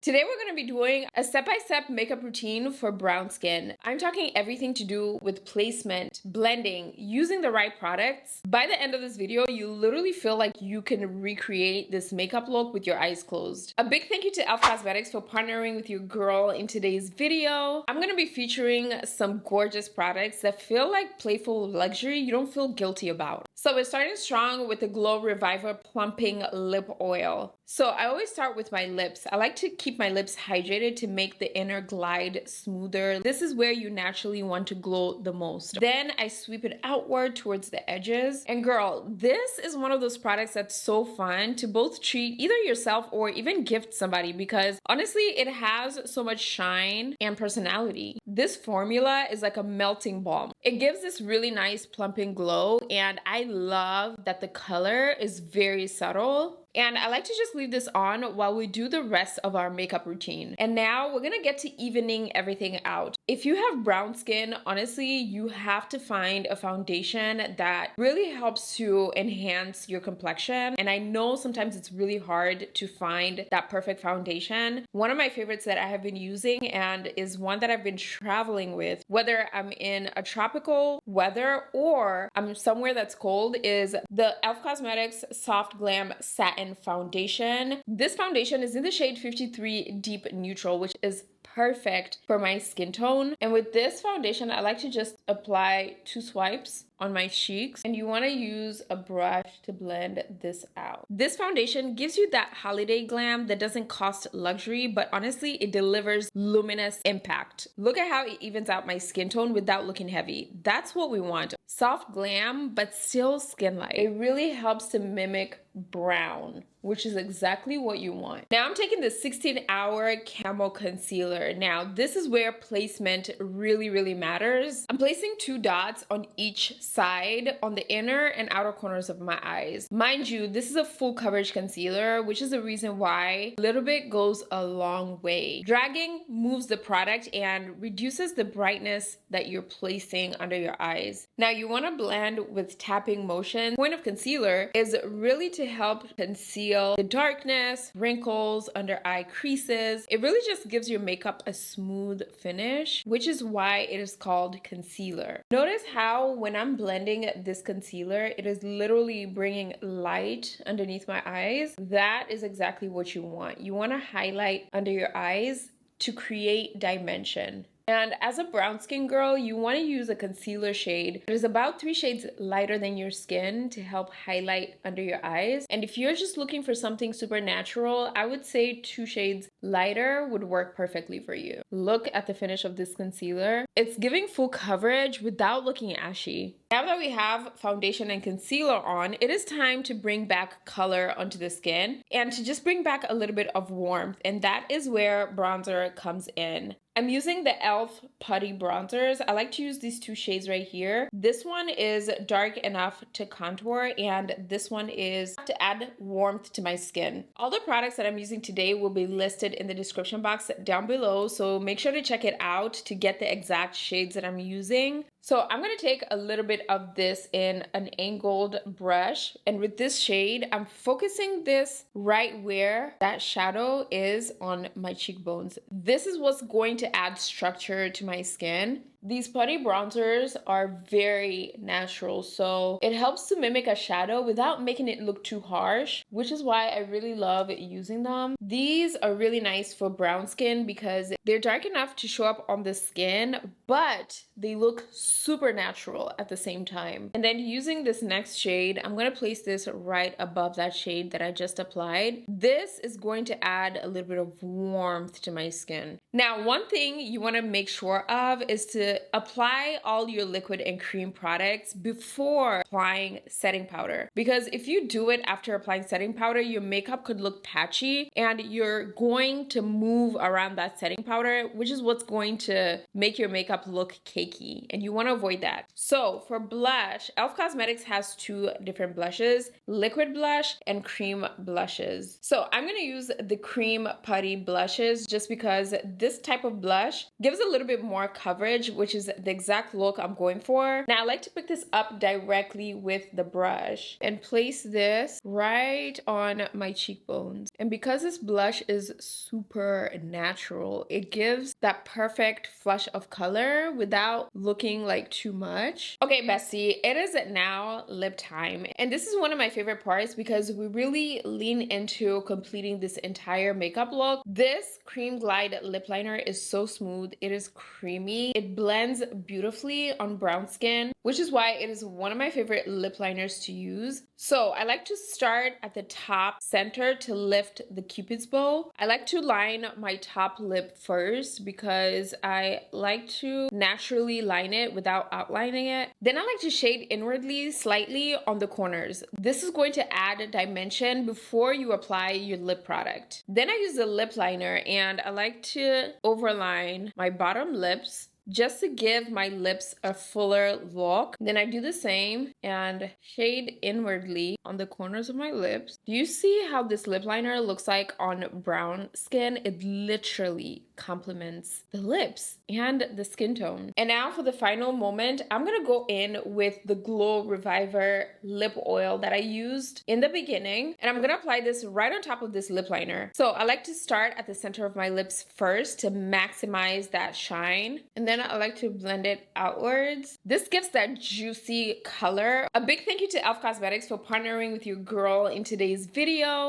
Today we're going to be doing a step-by-step makeup routine for brown skin. I'm talking everything to do with placement, blending, using the right products. By the end of this video, you literally feel like you can recreate this makeup look with your eyes closed. A big thank you to e.l.f. Cosmetics for partnering with your girl in today's video. I'm going to be featuring some gorgeous products that feel like playful luxury you don't feel guilty about. So we're starting strong with the Glow Reviver Plumping Lip Oil. So I always start with my lips. I like to keep my lips hydrated to make the inner glide smoother. This is where you naturally want to glow the most. Then I sweep it outward towards the edges. And girl, this is one of those products that's so fun to both treat either yourself or even gift somebody, because honestly, it has so much shine and personality. This formula is like a melting balm. It gives this really nice plumping glow, and I love that the color is very subtle. And I like to just leave this on while we do the rest of our makeup routine. And now we're gonna get to evening everything out. If you have brown skin, honestly, you have to find a foundation that really helps to enhance your complexion. And I know sometimes it's really hard to find that perfect foundation. One of my favorites that I have been using, and is one that I've been traveling with, whether I'm in a tropical weather or I'm somewhere that's cold, is the e.l.f. Cosmetics Soft Glam Satin foundation. This foundation is in the shade 53 Deep Neutral, which is perfect for my skin tone. And with this foundation, I like to just apply 2 swipes on my cheeks, and you want to use a brush to blend this out. This foundation gives you that holiday glam that doesn't cost luxury, but honestly, it delivers luminous impact. Look at how it evens out my skin tone without looking heavy. That's what we want. Soft glam, but still skin light. It really helps to mimic brown, which is exactly what you want. Now I'm taking the 16-hour Camo Concealer. Now this is where placement really matters. I'm placing 2 dots on each side on the inner and outer corners of my eyes. Mind you, this is a full coverage concealer, which is the reason why a little bit goes a long way. Dragging moves the product and reduces the brightness that you're placing under your eyes. Now you want to blend with tapping motion. The point of concealer is really to help conceal the darkness, wrinkles, under eye creases. It really just gives your makeup a smooth finish, which is why it is called concealer. Notice how when I'm blending this concealer, it is literally bringing light underneath my eyes. That is exactly what you want. You want to highlight under your eyes to create dimension. And as a brown skin girl, you want to use a concealer shade that is about 3 shades lighter than your skin to help highlight under your eyes. And if you're just looking for something super natural, I would say 2 shades lighter would work perfectly for you. Look at the finish of this concealer. It's giving full coverage without looking ashy. Now that we have foundation and concealer on, it is time to bring back color onto the skin and to just bring back a little bit of warmth. And that is where bronzer comes in. I'm using the e.l.f. Putty Bronzers. I like to use these 2 shades right here. This one is dark enough to contour, and this one is to add warmth to my skin. All the products that I'm using today will be listed in the description box down below, so make sure to check it out to get the exact shades that I'm using. So I'm going to take a little bit of this in an angled brush, and with this shade, I'm focusing this right where that shadow is on my cheekbones. This is what's going to add structure to my skin. These putty bronzers are very natural, so it helps to mimic a shadow without making it look too harsh, which is why I really love using them. These are really nice for brown skin because they're dark enough to show up on the skin, but they look super natural at the same time. And then using this next shade, I'm going to place this right above that shade that I just applied. This is going to add a little bit of warmth to my skin. Now, one thing you want to make sure of is to apply all your liquid and cream products before applying setting powder, because if you do it after applying setting powder, your makeup could look patchy and you're going to move around that setting powder, which is what's going to make your makeup look cakey, and you want to avoid that. So for blush, e.l.f. Cosmetics has 2 different blushes, liquid blush and cream blushes. So I'm going to use the cream putty blushes just because this type of blush gives a little bit more coverage which is the exact look I'm going for. Now I like to pick this up directly with the brush and place this right on my cheekbones. And because this blush is super natural, it gives that perfect flush of color without looking like too much. Okay, bestie, it is now lip time. And this is one of my favorite parts because we really lean into completing this entire makeup look. This Cream Glide lip liner is so smooth. It is creamy. It blends beautifully on brown skin, which is why it is one of my favorite lip liners to use. So I like to start at the top center to lift the Cupid's bow. I like to line my top lip first because I like to naturally line it without outlining it. Then I like to shade inwardly slightly on the corners. This is going to add a dimension before you apply your lip product. Then I use the lip liner and I like to overline my bottom lips just to give my lips a fuller look. Then I do the same and shade inwardly on the corners of my lips. Do you see how this lip liner looks like on brown skin? It literally complements the lips and the skin tone. And now for the final moment, I'm gonna go in with the Glow Reviver lip oil that I used in the beginning, and I'm gonna apply this right on top of this lip liner. So I like to start at the center of my lips first to maximize that shine, and then I like to blend it outwards. This gives that juicy color. A big thank you to e.l.f. Cosmetics for partnering with your girl in today's video.